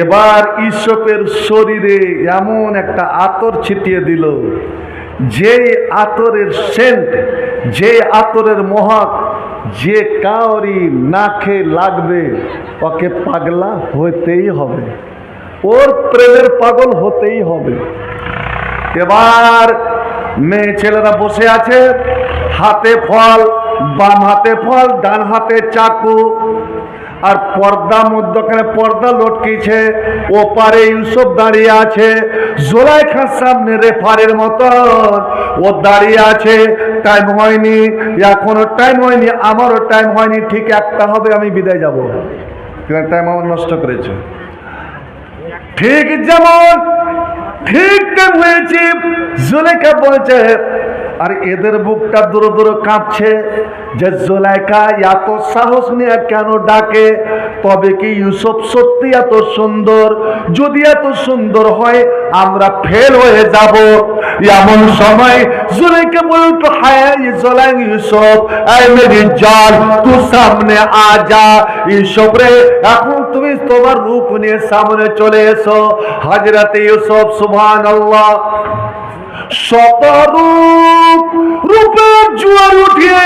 এবার ইউসুফের শরীরে এমন একটা আতর ছিটিয়ে দিল, যে আতরের সেন্ট, যে আতরের মহক যে কাউরি নাকে লাগবে ওকে পাগলা হতেই হবে, ওর প্রেমের পাগল হতেই হবে। এবার মেয়ে ছেলেরা বসে আছে, হাতে ফল, বাম হাতে ফল, ডান হাতে চাকু, আর পর্দা মধ্যখানে পর্দা লটকিছে, ওপারে ইউসুফ দাঁড়িয়ে আছে, জুলাইখার সামনে রেফারের মতন ও দাঁড়িয়ে আছে। টাইম হয়নি, এখনো টাইম হয়নি, আমারও টাইম হয়নি, ঠিক একটা হবে আমি বিদায় যাব, টাইম আমার নষ্ট করেছে। ঠিক যেমন ঠিক টাইম হয়েছে, জুলাইখা বলছে, আর এদের বুকটা দূর দূর কাঁপছে যে জুলাইখা এত সাহস নিয়ে কেন ডাকে? তবে কি ইউসুফ সত্যি এত সুন্দর? যদি এত সুন্দর হয় আমরা ফেল হয়ে যাব। এমন সময় জুলাইখা বলে উঠলো, হায় ইউসুফ, এই মেরি জান, তুই সামনে আ যা। ইউসুফ রে, এখন তুমি তোমার রূপ নিয়ে সামনে চলে এসো। হযরত ইউসুফ, সুবহানাল্লাহ, শতরূপ রূপের জোয়ার উঠিয়ে,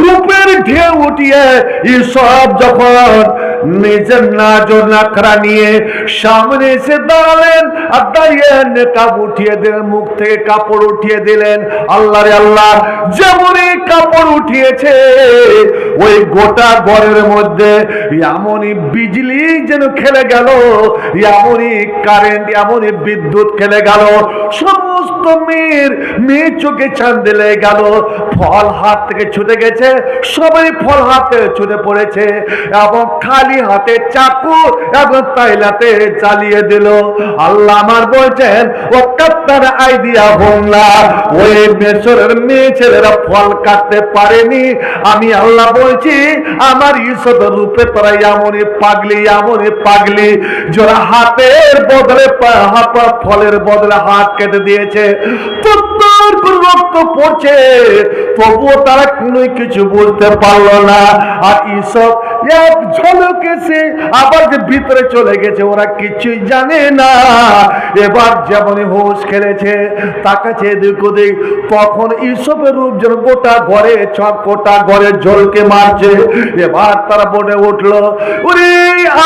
রূপের ঢেউ উঠিয়ে ইউসুফ যখন নিজের নাজর নাকড়া নিয়ে সামনে এসে দাঁড়ালেন, আর দাঁড়িয়ে নেকাব উঠিয়ে দিলেন, মুখ থেকে কাপড় উঠিয়ে দিলেন। আল্লাহ রে আল্লাহ, যেমনই কাপড় উঠিয়েছে ওই গোটা ঘরের মধ্যে এমনই বিজলি যেন খেলে গেল, এমনই কারেন্ট, এমনই বিদ্যুৎ খেলে গেল, সমস্ত মেয়ে চোখে চাঁদ দিলে গেল। ফল হাত থেকে ছুটে গেছে, সবাই ফল হাতে ছুটে পড়েছে, এবং খালি হাতে চাকু এবং তাইলাতে চালিয়ে দিল। আল্লাহ আমার বলছেন, ও কাত্তার আইডিয়া হোমলা, ওই মেসরের মেয়ে ছেলেরা ফল কাটতে পারেনি। আমি আল্লাহ বলছি, আমার ইউসুফের রূপে তোরা এমনই পাগলি, এমনই পাগলি, যারা হাতের বদলে ফলের বদলে হাত কেটে দিয়েছে, রক্ত পড়ছে, তবুও তারা কোনো কিছু বলতে পারলো না। আর ইউসুফ এক ঝলক এসে আবার যে ভিতরে চলে গেছে, ওরা কিছুই জানে না। এবার যেমনই হোশ খেলেছে, তাকাচ্ছে এদিক ওদিক, তখন ইউসুফের রূপ যেন গোটা ঘরে, গোটা ঘরে ঝলকে মারছে। এবার তারা বলে উঠলো, ওরে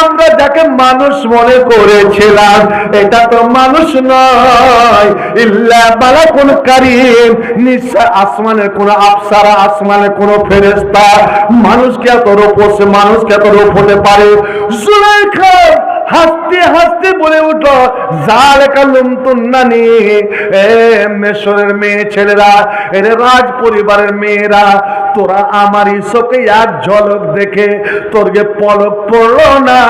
আমরা যাকে মানুষ মনে করেছিলাম, এটা তো মানুষ নয়, ইল্লা মালাকুন কারীম, নিশ্চয় আসমানের কোন আফসারা, আসমানের কোন ফেরেশতা। মানুষকে এত রূপ, মানুষকে এত রূপ হতে পারে? জুলাইখা হাসতে হাসতে বলে উঠল, জালেকা লুমতুন্নানি, এ মিশরের মেয়ে ছেলেরা, এর রাজ পরিবারের মেয়েরা, তোরা আমার ইউসুফকে এক ঝলক দেখে তোর যে পলক পড়লো না,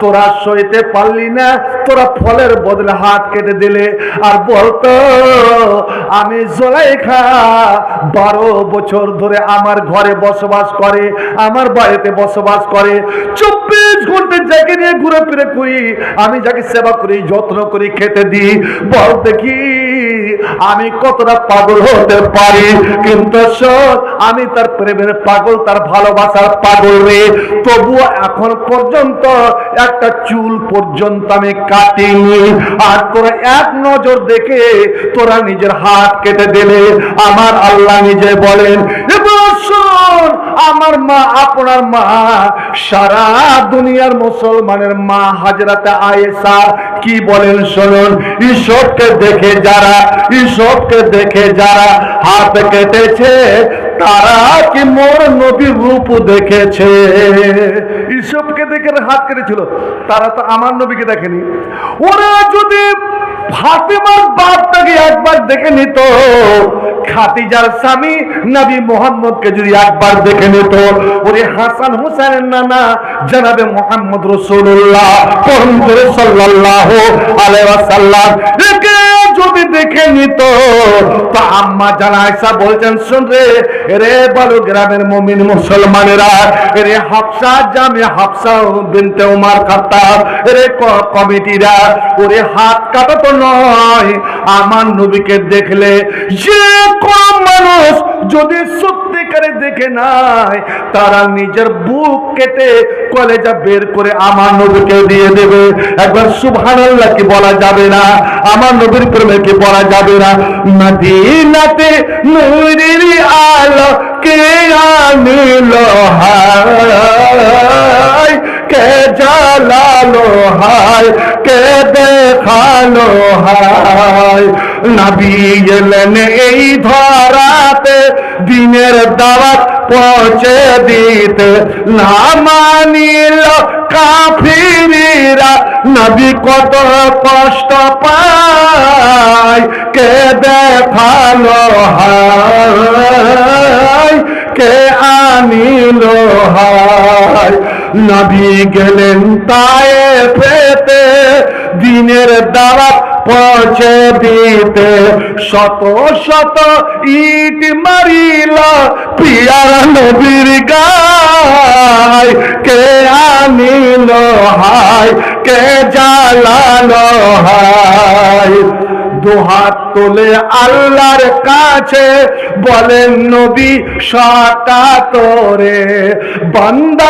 তোরা সইতে পারলি না, তোরা ফলের বদলে হাত কেটে দিলে। আর বলতো, আমি জুলাইখা 12 বছর ধরে আমার ঘরে বসবাস করে, আমার বাড়িতে বসবাস করে, 24 ঘন্টা যাকে নিয়ে ঘুরে ফিরে করি, আমি যাকে সেবা করি, যত্ন করি, খেতে দিই, বল দেখি আমি কতটা পাগল হতে পারি। কিন্তু আমি তার প্রেমের পাগল, তার ভালোবাসার পাগল রে, তবুও এখন পর্যন্ত একটা চুল পর্যন্ত আমি কাটিনি। আর তোরা এক নজর দেখে তোরা নিজের হাত কেটে দিলে। আমার আল্লাহ নিজে বলেন, এবার শোন, আমার মা, আপনার মা, সারা দুনিয়ার মুসলমানের মা হযরতে আয়েশা কি বলেন শুনুন। ইউসুফকে দেখে যারা হাত কেটেছে, তারা কি মোর নবীর রূপ দেখেছে? ইউসুফকে দেখে হাত কেটেছিল, তারা তো আমার নবীকে দেখেনি। ওরা যদি ফাতেমার বাপটাকে একবার দেখে নিত, খাদিজার স্বামী নবী মুহাম্মদকে যদি একবার দেখে নিত, ওরে হাসান হুসাইনের নানা জনাবে মুহাম্মদ রাসূলুল্লাহ সাল্লাল্লাহু আলাইহি ওয়াসাল্লাম একে যদি দেখে নিত, তো আম্মা জান আয়েশা বলছেন, শুন রে বলো গ্রামের মুমিন মুসলমানেরা, রে হাফসা, জামে হাফসা বিনতে উমর খাত্তাব, রে কমিটিরা, ওরে হাত কাটা তো নয়, আমার নবীকে দেখলে যে কোন মানুষ যদি সত্যিকারে দেখে নাই, তারা নিজের বুক কেটে কলেজা বের করে আমার নবীকে দিয়ে দেবে। একবার সুবহানাল্লাহ কি বলা যাবে না? আমার নবীর প্রেমে কি বলা যাবে না? মদিনাতে নূরের আলো কে আনিলো হায়, কে জ্বালালো হায়, কে দেখালো হায়। নবী এলেন এই ধরাতে দিনের দাওয়াত পৌঁছে দিতে, না মানিল কাফিরা নবী কত কষ্ট পায়, কে দেখালো হায়, কে আনিলো হায়। নবী গেলেন তায়েফেতে দিনের দাওয়াত পৌঁছে দিতে, শত শত ইট মারিল পিয়ার নবীর গায়, কে আনিল হায়, কে জ্বালালো হায়। দুহাত তুলে আল্লাহর কাছে বলেন নবী সকাতরে, বান্দা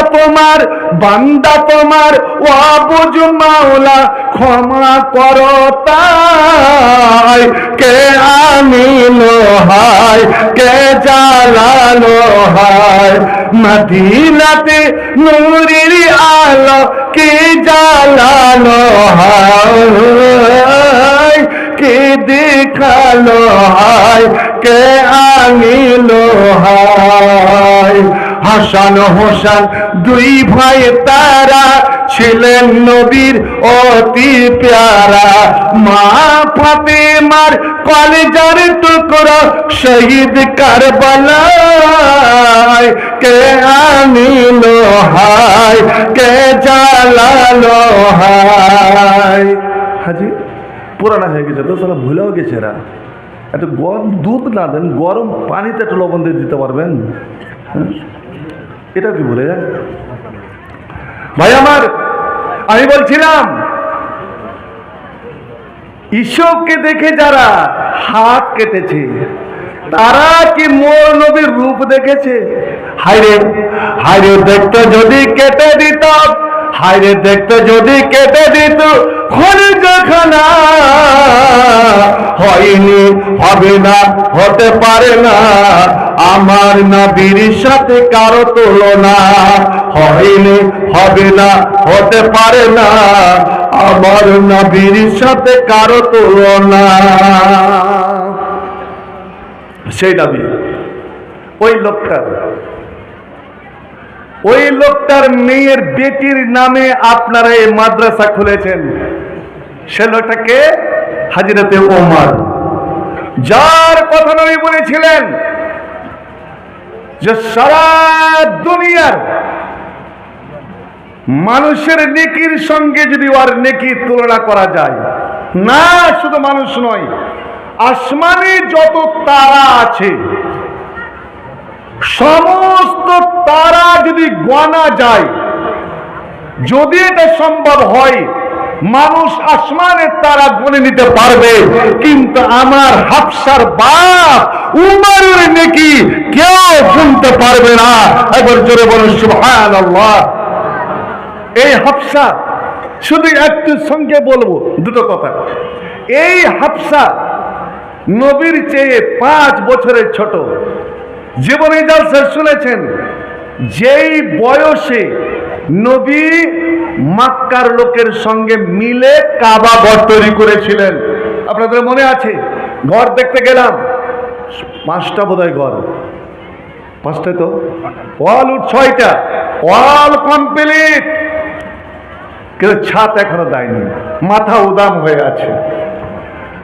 তোমার ও বুঝ মাওলা ক্ষমা করো তাই, কে আনিল হায়, কে জ্বালালো হায়। মদিনাতে নূরের আলো কে জ্বালালো হায়, কে দেখালো হায়, কে আনিলো হায়। হাসান হোসেন দুই ভাই তারা ছিলেন নবীর অতি প্যারা, মা ফাতেমার কলেজার টুকরা শহীদ কারবালায়, কে আনিলো হায়, কে জ্বালালো হায়। হাজি পুরানা হয়ে গেছে তো, তারা ভুলেও গেছে এরা। একটু গরম দুধ না দেন, গরম পানিতে একটু লবণ দিয়ে দিতে পারবেন? এটা কি বলে যায় ভাই আমার? আমি বলছিলাম ঈশ্বরকে দেখে যারা হাত কেটেছে তারা কি মোর নবীর রূপ দেখেছে? হায়রে হায়রে দেখতে যদি কেটে দিত, হায়রে দেখতে যদি কেটে দিত খলিজাখানা, হয়নি হবে না হতে পারে না আমার নবীর সাথে কারো তুলনা, হয়নি হবে না হতে পারে না আমার নবীর সাথে কারো তুলনা। সেই নবী ওই লোকটার মেয়ের বেটির নামে আপনারা এই মাদ্রাসা খুলেছেন। সে লোকটাকে হযরতে ওমর, যার কথা নবী বলেছিলেন যে সারা দুনিয়ার মানুষের নেকির সঙ্গে যদি ওর নেকির তুলনা করা যায়, না শুধু মানুষ নয়, আসমানে যত তারা আছে সমস্ত তারা যদি গোনা যায়, যদি এটা সম্ভব হয় মানুষ আসমানের তারা গুনে নিতে পারবে, কিন্তু আমার হাফসার বাপ উমরের নেকি কেউ গুনতে পারবে না। একবার জোরে বলুন সুবহানাল্লাহ। এই হাফসা, শুধু একটু সঙ্গে বলবো দুটো কথা। এই হাফসা নবীর চেয়ে 5 বছরের ছোট। জীবনে জালসা শুনেছেন যেই বয়সে নবী মক্কার লোকের সঙ্গে মিলে কাবা ঘর তৈরি করেছিলেন। আপনাদের মনে আছে? ঘর দেখতে গেলাম, 5টা বোধহয় ঘর, 5টাই তো, ওয়াল 6টা, ওয়াল কমপ্লিট, কিন্তু ছাদ এখনো দেয়নি, মাথা উদাম হয়ে আছে।